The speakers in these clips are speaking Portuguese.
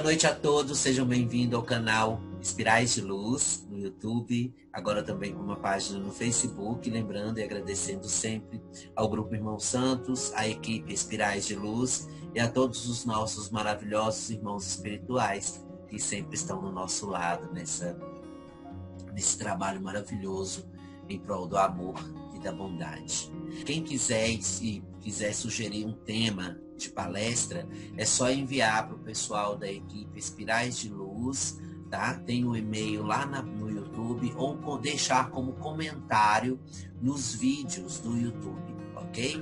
noite a todos, sejam bem-vindos ao canal Espirais de Luz no YouTube, agora também com uma página no Facebook, lembrando e agradecendo sempre ao Grupo Irmãos Santos, à equipe Espirais de Luz e a todos os nossos maravilhosos irmãos espirituais que sempre estão no nosso lado nesse trabalho maravilhoso em prol do amor e da bondade. Quem quiser sugerir um tema de palestra, é só enviar para o pessoal da equipe Espirais de Luz, tá? Tem um e-mail lá no YouTube, ou deixar como comentário nos vídeos do YouTube, ok?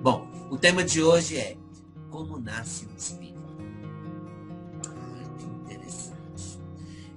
Bom, o tema de hoje é como nasce um espírito. Que interessante.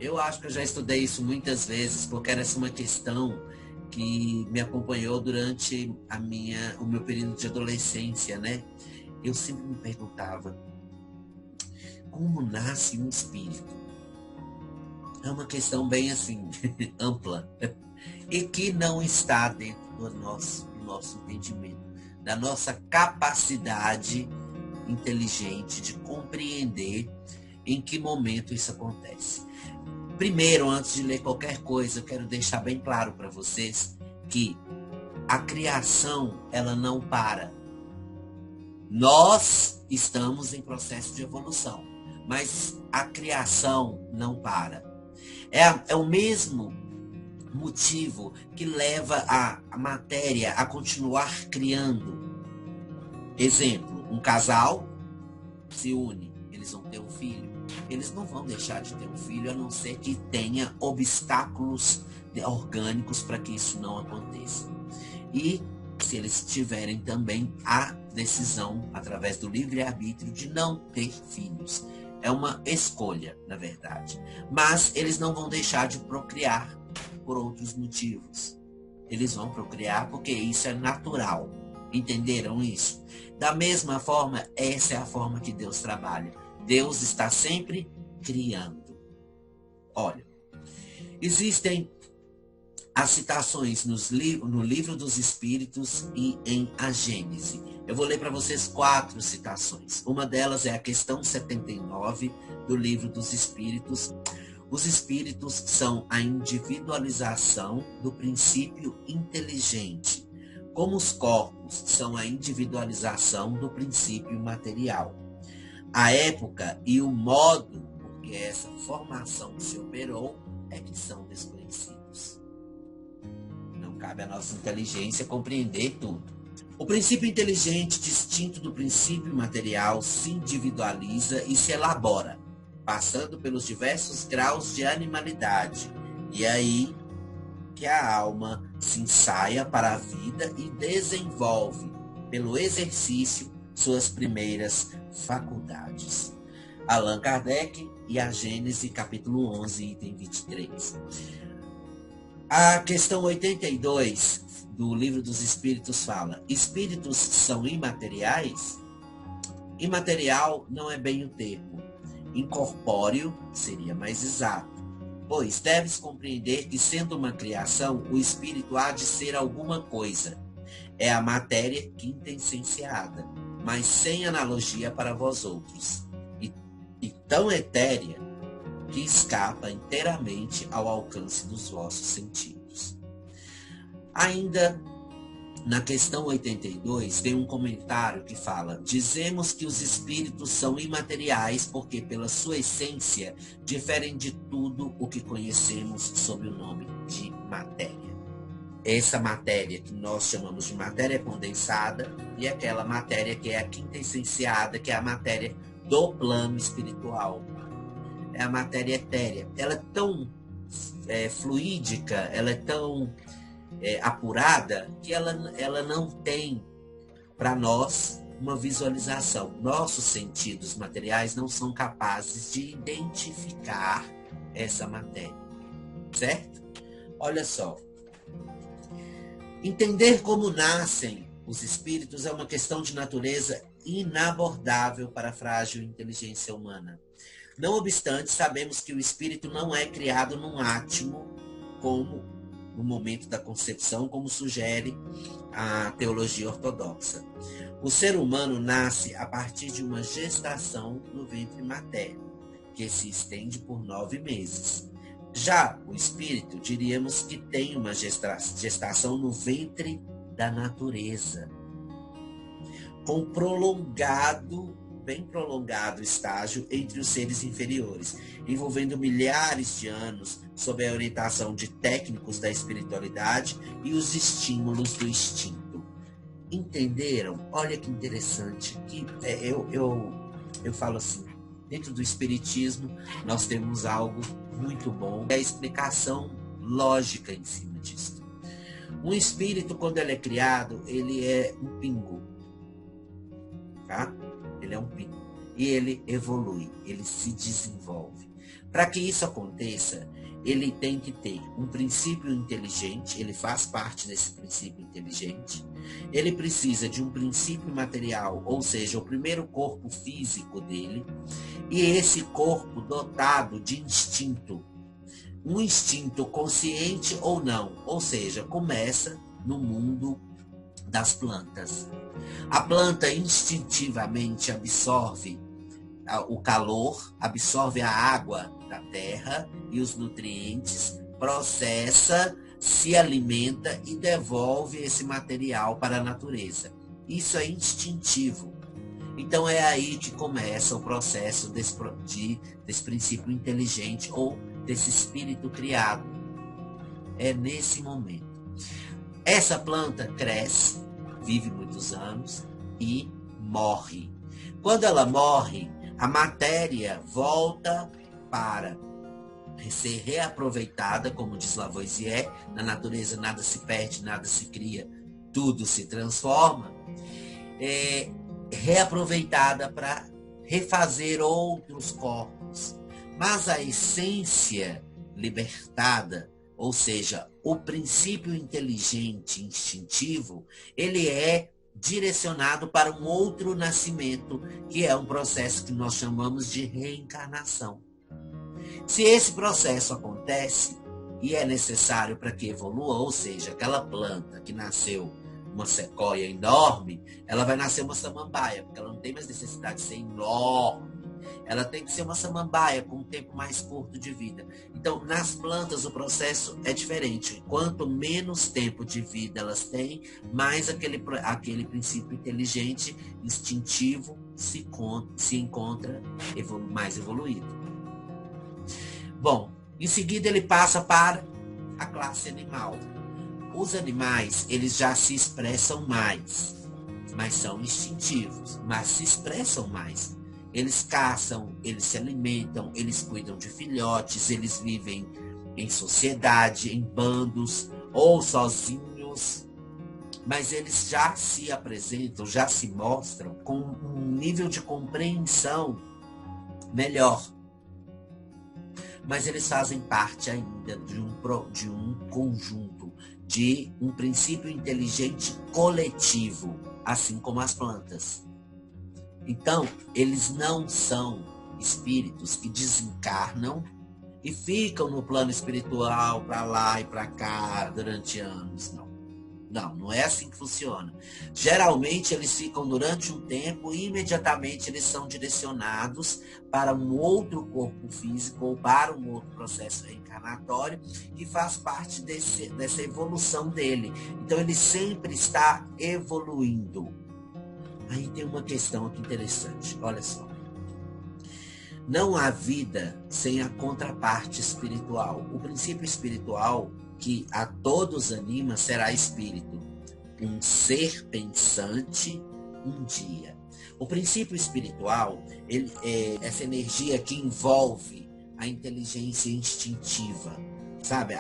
Eu acho que eu já estudei isso muitas vezes, porque era uma questão que me acompanhou durante o meu período de adolescência, né? Eu sempre me perguntava, como nasce um espírito? É uma questão bem assim, ampla, e que não está dentro do nosso entendimento, da nossa capacidade inteligente de compreender em que momento isso acontece. Primeiro, antes de ler qualquer coisa, eu quero deixar bem claro para vocês que a criação, ela não para. Nós estamos em processo de evolução, mas a criação não para. É o mesmo motivo que leva a matéria a continuar criando. Exemplo, um casal se une, eles vão ter um filho. Eles não vão deixar de ter um filho, a não ser que tenha obstáculos orgânicos para que isso não aconteça. E se eles tiverem também a decisão, através do livre-arbítrio, de não ter filhos. É uma escolha, na verdade. Mas eles não vão deixar de procriar por outros motivos. Eles vão procriar porque isso é natural. Entenderam isso? Da mesma forma, essa é a forma que Deus trabalha. Deus está sempre criando. Olha, existem as citações no livro dos Espíritos e em A Gênese. Eu vou ler para vocês 4 citações. Uma delas é a questão 79 do livro dos Espíritos. Os espíritos são a individualização do princípio inteligente, como os corpos são a individualização do princípio material. A época e o modo por que essa formação se operou é que são desconhecidos. Não cabe à nossa inteligência compreender tudo. O princípio inteligente, distinto do princípio material, se individualiza e se elabora, passando pelos diversos graus de animalidade. E é aí que a alma se ensaia para a vida e desenvolve, pelo exercício, suas primeiras faculdades. Allan Kardec e a Gênese, capítulo 11, item 23. A questão 82 do Livro dos Espíritos fala: espíritos são imateriais? Imaterial não é bem o termo. Incorpóreo seria mais exato, pois deves compreender que, sendo uma criação, o espírito há de ser alguma coisa. É a matéria quintessenciada, mas sem analogia para vós outros, e tão etérea que escapa inteiramente ao alcance dos vossos sentidos. Ainda na questão 82, tem um comentário que fala: dizemos que os espíritos são imateriais porque, pela sua essência, diferem de tudo o que conhecemos sob o nome de matéria. Essa matéria que nós chamamos de matéria condensada e aquela matéria que é a quintessenciada, que é a matéria do plano espiritual. É a matéria etérea. Ela é tão fluídica, ela é tão apurada, que ela não tem para nós uma visualização. Nossos sentidos materiais não são capazes de identificar essa matéria, certo? Olha só, entender como nascem os espíritos é uma questão de natureza inabordável para a frágil inteligência humana. Não obstante, sabemos que o espírito não é criado num átimo, como no momento da concepção, como sugere a teologia ortodoxa. O ser humano nasce a partir de uma gestação no ventre materno. que se estende por 9 meses. Já o espírito, diríamos que tem uma gestação no ventre da natureza, com bem prolongado estágio entre os seres inferiores, envolvendo milhares de anos sob a orientação de técnicos da espiritualidade e os estímulos do instinto. Entenderam? Olha que interessante. Eu falo assim, dentro do espiritismo nós temos algo muito bom, é a explicação lógica em cima disso. Um espírito, quando ele é criado, ele é um pingo, tá? Ele é um pingo. E ele evolui, ele se desenvolve. Para que isso aconteça, ele tem que ter um princípio inteligente, ele faz parte desse princípio inteligente. Ele precisa de um princípio material, ou seja, o primeiro corpo físico dele, e esse corpo dotado de instinto. Um instinto consciente ou não, ou seja, começa no mundo das plantas. A planta instintivamente absorve o calor, absorve a água da terra e os nutrientes, processa, se alimenta e devolve esse material para a natureza. Isso é instintivo. Então é aí que começa o processo desse princípio inteligente ou desse espírito criado. É nesse momento. Essa planta cresce, vive muitos anos e morre. Quando ela morre, a matéria volta para ser reaproveitada, como diz Lavoisier, na natureza nada se perde, nada se cria, tudo se transforma, reaproveitada para refazer outros corpos. Mas a essência libertada, ou seja, o princípio inteligente, instintivo, ele é direcionado para um outro nascimento, que é um processo que nós chamamos de reencarnação. Se esse processo acontece e é necessário para que evolua, ou seja, aquela planta que nasceu uma sequoia enorme, ela vai nascer uma samambaia, porque ela não tem mais necessidade de ser enorme. Ela tem que ser uma samambaia com um tempo mais curto de vida. Então, nas plantas o processo é diferente. Quanto menos tempo de vida elas têm, mais aquele princípio inteligente, instintivo, se encontra mais evoluído. Bom, em seguida ele passa para a classe animal. Os animais, eles já se expressam mais, mas são instintivos, mas se expressam mais. Eles caçam, eles se alimentam, eles cuidam de filhotes, eles vivem em sociedade, em bandos ou sozinhos, mas eles já se apresentam, já se mostram com um nível de compreensão melhor. Mas eles fazem parte ainda de um conjunto, de um princípio inteligente coletivo, assim como as plantas. Então, eles não são espíritos que desencarnam e ficam no plano espiritual para lá e para cá durante anos, não. Não é assim que funciona. Geralmente eles ficam durante um tempo e imediatamente eles são direcionados para um outro corpo físico ou para um outro processo reencarnatório que faz parte dessa evolução dele. Então ele sempre está evoluindo. Aí tem uma questão aqui interessante, olha só. Não há vida sem a contraparte espiritual. O princípio espiritual que a todos anima será espírito, um ser pensante um dia. O princípio espiritual, ele é essa energia que envolve a inteligência instintiva, sabe?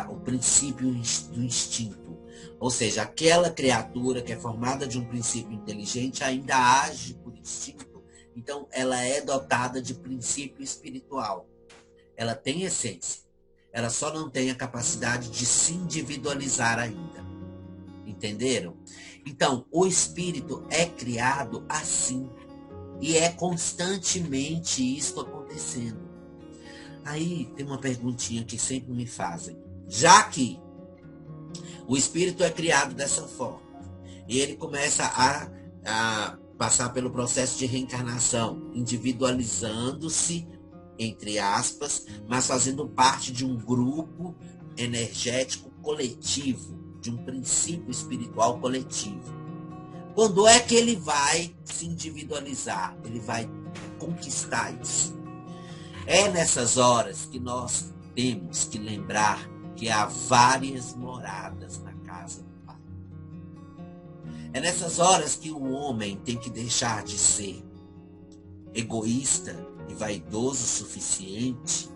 O princípio do instinto. Ou seja, aquela criatura que é formada de um princípio inteligente ainda age por instinto. Então, ela é dotada de princípio espiritual. Ela tem essência. Ela só não tem a capacidade de se individualizar ainda. Entenderam? Então, o espírito é criado assim. E é constantemente isso acontecendo. Aí tem uma perguntinha que sempre me fazem. Já que o espírito é criado dessa forma, e ele começa a passar pelo processo de reencarnação, individualizando-se entre aspas, mas fazendo parte de um grupo energético coletivo, de um princípio espiritual coletivo. Quando é que ele vai se individualizar? Ele vai conquistar isso. É nessas horas que nós temos que lembrar que há várias moradas na casa do Pai. É nessas horas que o homem tem que deixar de ser egoísta e vaidoso o suficiente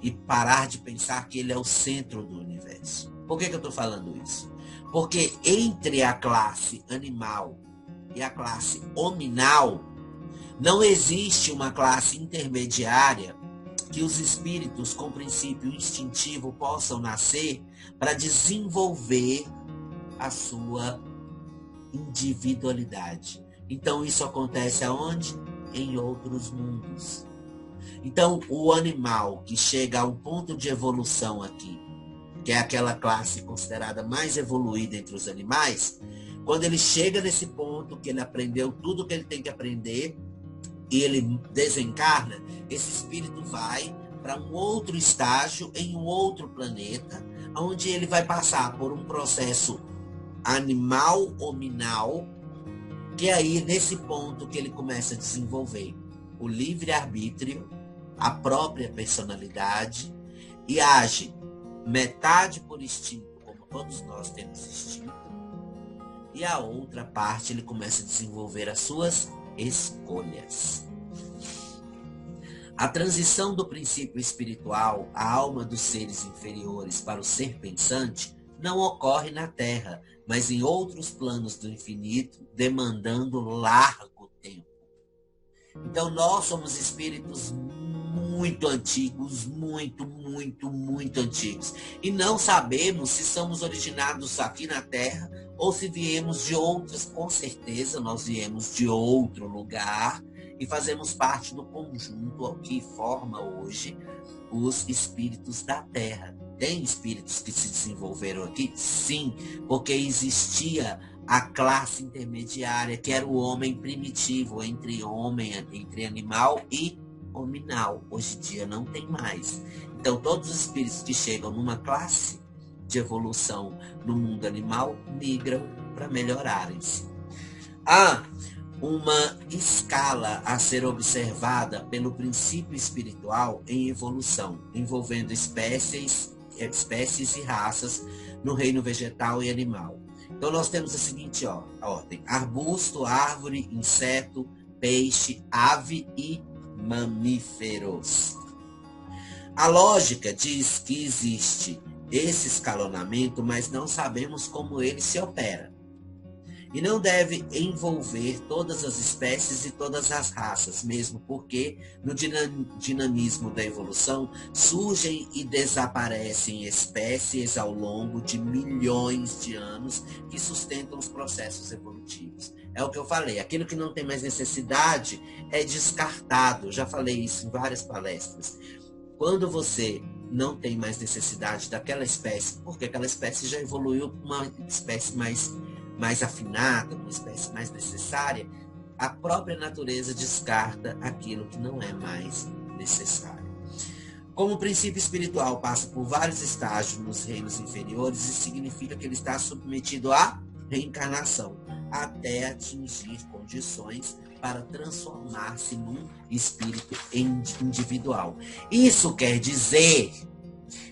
e parar de pensar que ele é o centro do universo. Por que eu estou falando isso? Porque entre a classe animal e a classe hominal, não existe uma classe intermediária que os espíritos com princípio instintivo possam nascer para desenvolver a sua individualidade. Então isso acontece aonde? Em outros mundos. Então o animal que chega a um ponto de evolução aqui, que é aquela classe considerada mais evoluída entre os animais, quando ele chega nesse ponto que ele aprendeu tudo que ele tem que aprender e ele desencarna, esse espírito vai para um outro estágio em um outro planeta, onde ele vai passar por um processo animal hominal, que é aí nesse ponto que ele começa a desenvolver o livre-arbítrio, a própria personalidade, e age metade por instinto, como todos nós temos instinto, e a outra parte ele começa a desenvolver as suas escolhas. A transição do princípio espiritual, a alma dos seres inferiores para o ser pensante, não ocorre na Terra, mas em outros planos do infinito, demandando largo tempo. Então nós somos espíritos muito antigos, muito antigos. E não sabemos se somos originados aqui na Terra ou se viemos de outras. Com certeza nós viemos de outro lugar e fazemos parte do conjunto que forma hoje os espíritos da Terra. Tem espíritos que se desenvolveram aqui? Sim, porque existia a classe intermediária, que era o homem primitivo, entre animal e hominal. Hoje em dia não tem mais. Então todos os espíritos que chegam numa classe de evolução no mundo animal migram para melhorarem-se. Há uma escala a ser observada pelo princípio espiritual em evolução, envolvendo espécies e raças no reino vegetal e animal. Então nós temos a seguinte ordem: arbusto, árvore, inseto, peixe, ave e mamíferos. A lógica diz que existe esse escalonamento, mas não sabemos como ele se opera. E não deve envolver todas as espécies e todas as raças, mesmo porque no dinamismo da evolução surgem e desaparecem espécies ao longo de milhões de anos que sustentam os processos evolutivos. É o que eu falei, aquilo que não tem mais necessidade é descartado. Eu já falei isso em várias palestras. Quando você não tem mais necessidade daquela espécie, porque aquela espécie já evoluiu para uma espécie mais afinada, uma espécie mais necessária, a própria natureza descarta aquilo que não é mais necessário. Como o princípio espiritual passa por vários estágios nos reinos inferiores, isso significa que ele está submetido à reencarnação, até atingir condições para transformar-se num espírito individual. Isso quer dizer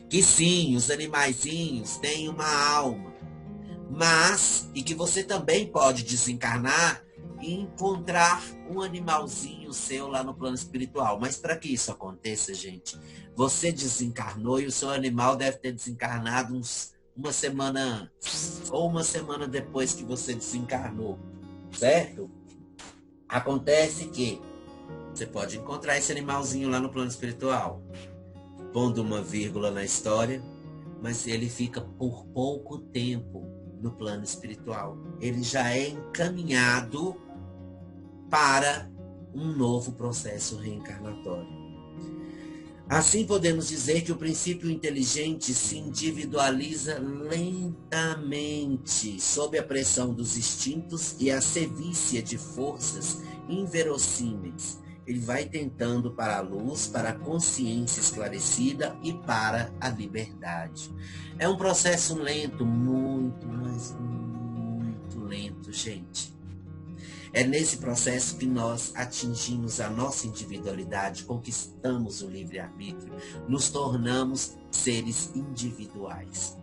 que sim, os animaizinhos têm uma alma, e que você também pode desencarnar e encontrar um animalzinho seu lá no plano espiritual. Mas para que isso aconteça, gente, você desencarnou e o seu animal deve ter desencarnado uma semana antes, ou uma semana depois que você desencarnou, certo? Acontece que você pode encontrar esse animalzinho lá no plano espiritual, pondo uma vírgula na história, mas ele fica por pouco tempo no plano espiritual. Ele já é encaminhado para um novo processo reencarnatório. Assim podemos dizer que o princípio inteligente se individualiza lentamente sob a pressão dos instintos e a sevícia de forças inverossímeis, ele vai tentando para a luz, para a consciência esclarecida e para a liberdade. É um processo lento, muito, mas muito lento, gente. É nesse processo que nós atingimos a nossa individualidade, conquistamos o livre-arbítrio, nos tornamos seres individuais.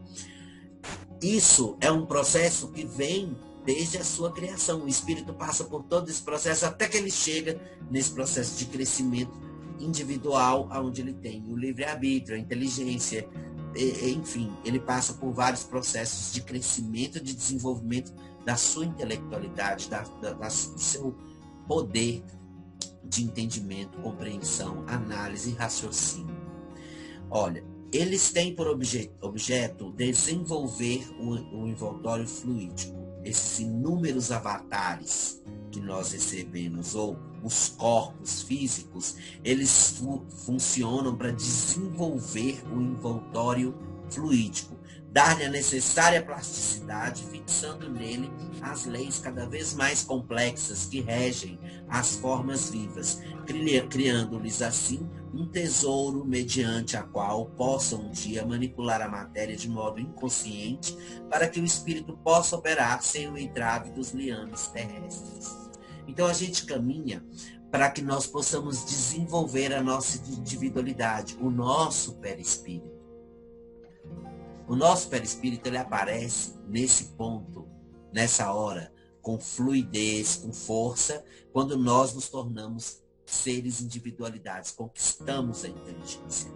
Isso é um processo que vem desde a sua criação. O espírito passa por todo esse processo até que ele chega nesse processo de crescimento individual, onde ele tem o livre-arbítrio, a inteligência, enfim, ele passa por vários processos de crescimento, de desenvolvimento da sua intelectualidade, do seu poder de entendimento, compreensão, análise e raciocínio. Olha, eles têm por objeto desenvolver o envoltório fluídico. Esses inúmeros avatares que nós recebemos, ou os corpos físicos, eles funcionam para desenvolver o envoltório fluídico, dar-lhe a necessária plasticidade, fixando nele as leis cada vez mais complexas que regem as formas vivas, criando-lhes assim um tesouro mediante a qual possam um dia manipular a matéria de modo inconsciente para que o espírito possa operar sem o entrave dos liames terrestres. Então a gente caminha para que nós possamos desenvolver a nossa individualidade, o nosso perispírito. O nosso perispírito, ele aparece nesse ponto, nessa hora, com fluidez, com força, quando nós nos tornamos seres individualidades, conquistamos a inteligência.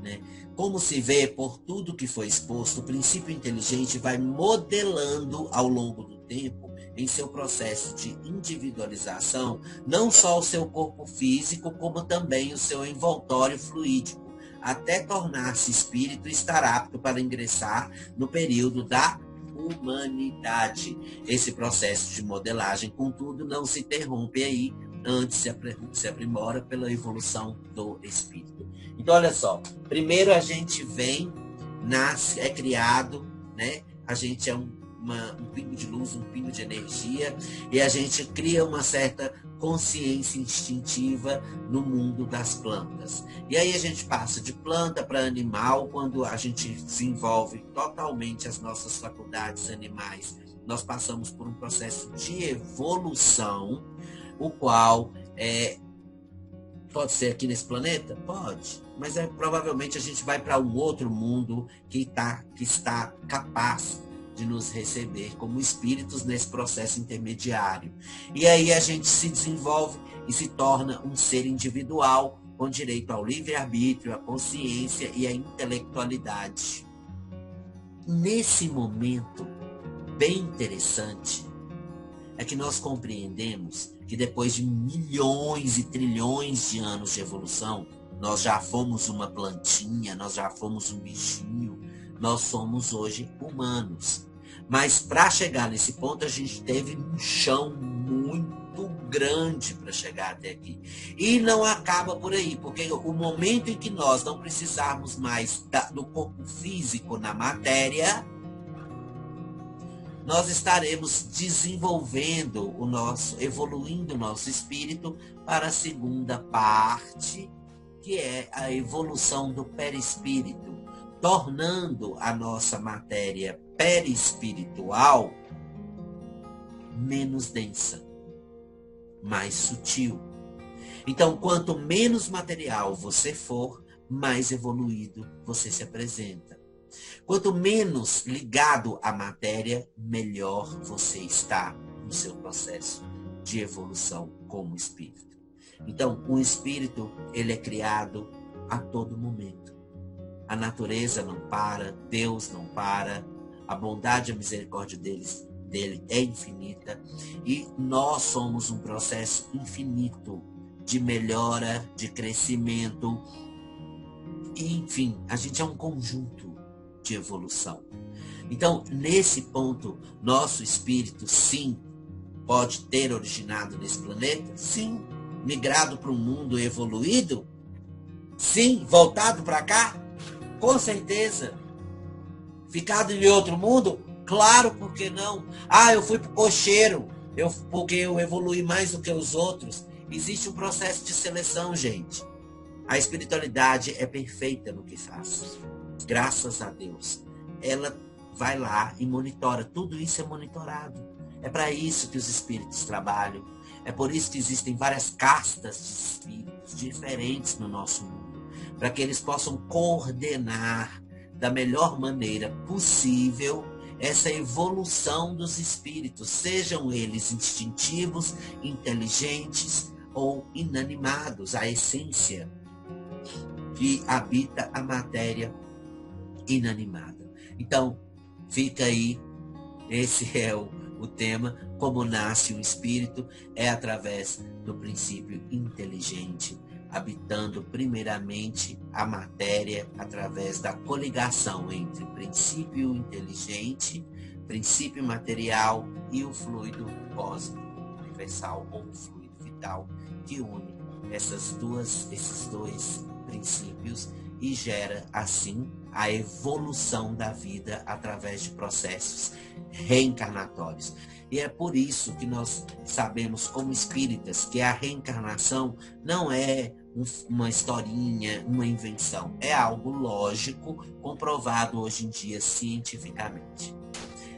Né? Como se vê por tudo que foi exposto, o princípio inteligente vai modelando ao longo do tempo, em seu processo de individualização, não só o seu corpo físico, como também o seu envoltório fluídico, até tornar-se espírito e estar apto para ingressar no período da humanidade. Esse processo de modelagem, contudo, não se interrompe aí, antes se aprimora pela evolução do espírito. Então, olha só, primeiro a gente vem, nasce, é criado, né? A gente é um pingo de luz, um pingo de energia, e a gente cria uma certa consciência instintiva no mundo das plantas. E aí a gente passa de planta para animal, quando a gente desenvolve totalmente as nossas faculdades animais, nós passamos por um processo de evolução, o qual pode ser aqui nesse planeta? Pode, mas provavelmente a gente vai para um outro mundo que está capaz de nos receber como espíritos nesse processo intermediário. E aí a gente se desenvolve e se torna um ser individual com direito ao livre-arbítrio, à consciência e à intelectualidade. Nesse momento bem interessante é que nós compreendemos que depois de milhões e trilhões de anos de evolução, nós já fomos uma plantinha, nós já fomos um bichinho, nós somos hoje humanos. Mas para chegar nesse ponto, a gente teve um chão muito grande para chegar até aqui. E não acaba por aí, porque o momento em que nós não precisarmos mais do corpo físico na matéria, nós estaremos desenvolvendo evoluindo o nosso espírito para a segunda parte, que é a evolução do perispírito, tornando a nossa matéria perispiritual menos densa, mais sutil. Então, quanto menos material você for, mais evoluído você se apresenta. Quanto menos ligado à matéria, melhor você está no seu processo de evolução como espírito. Então, o espírito, ele é criado a todo momento. A natureza não para, Deus não para, a bondade e a misericórdia dele é infinita, e nós somos um processo infinito de melhora, de crescimento, e, enfim, a gente é um conjunto de evolução. Então, nesse ponto, nosso espírito, sim, pode ter originado nesse planeta, sim, migrado para um mundo evoluído, sim, voltado para cá, com certeza. Ficado em outro mundo? Claro, por que não? Eu fui pro cocheiro, porque eu evolui mais do que os outros. Existe um processo de seleção, gente. A espiritualidade é perfeita no que faz. Graças a Deus. Ela vai lá e monitora. Tudo isso é monitorado. É para isso que os espíritos trabalham. É por isso que existem várias castas de espíritos diferentes no nosso mundo. Para que eles possam coordenar da melhor maneira possível essa evolução dos espíritos, sejam eles instintivos, inteligentes ou inanimados, a essência que habita a matéria inanimada. Então, fica aí, esse é o tema, como nasce um espírito, é através do princípio inteligente, habitando primeiramente a matéria através da coligação entre princípio inteligente, princípio material e o fluido cósmico universal ou o fluido vital que une esses dois princípios e gera assim a evolução da vida através de processos reencarnatórios. E é por isso que nós sabemos como espíritas que a reencarnação não é uma historinha, uma invenção. É algo lógico, comprovado hoje em dia cientificamente.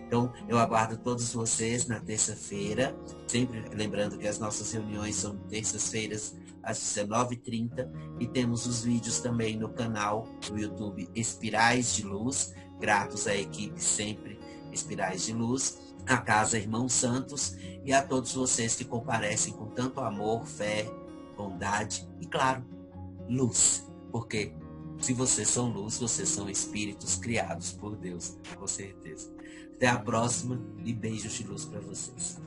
Então, eu aguardo todos vocês na terça-feira, sempre lembrando que as nossas reuniões são terças-feiras às 19h30 e temos os vídeos também no canal do YouTube Espirais de Luz, gratos à equipe sempre Espirais de Luz, à Casa Irmão Santos e a todos vocês que comparecem com tanto amor, fé, bondade e, claro, luz. Porque se vocês são luz, vocês são espíritos criados por Deus, com certeza. Até a próxima e beijos de luz para vocês.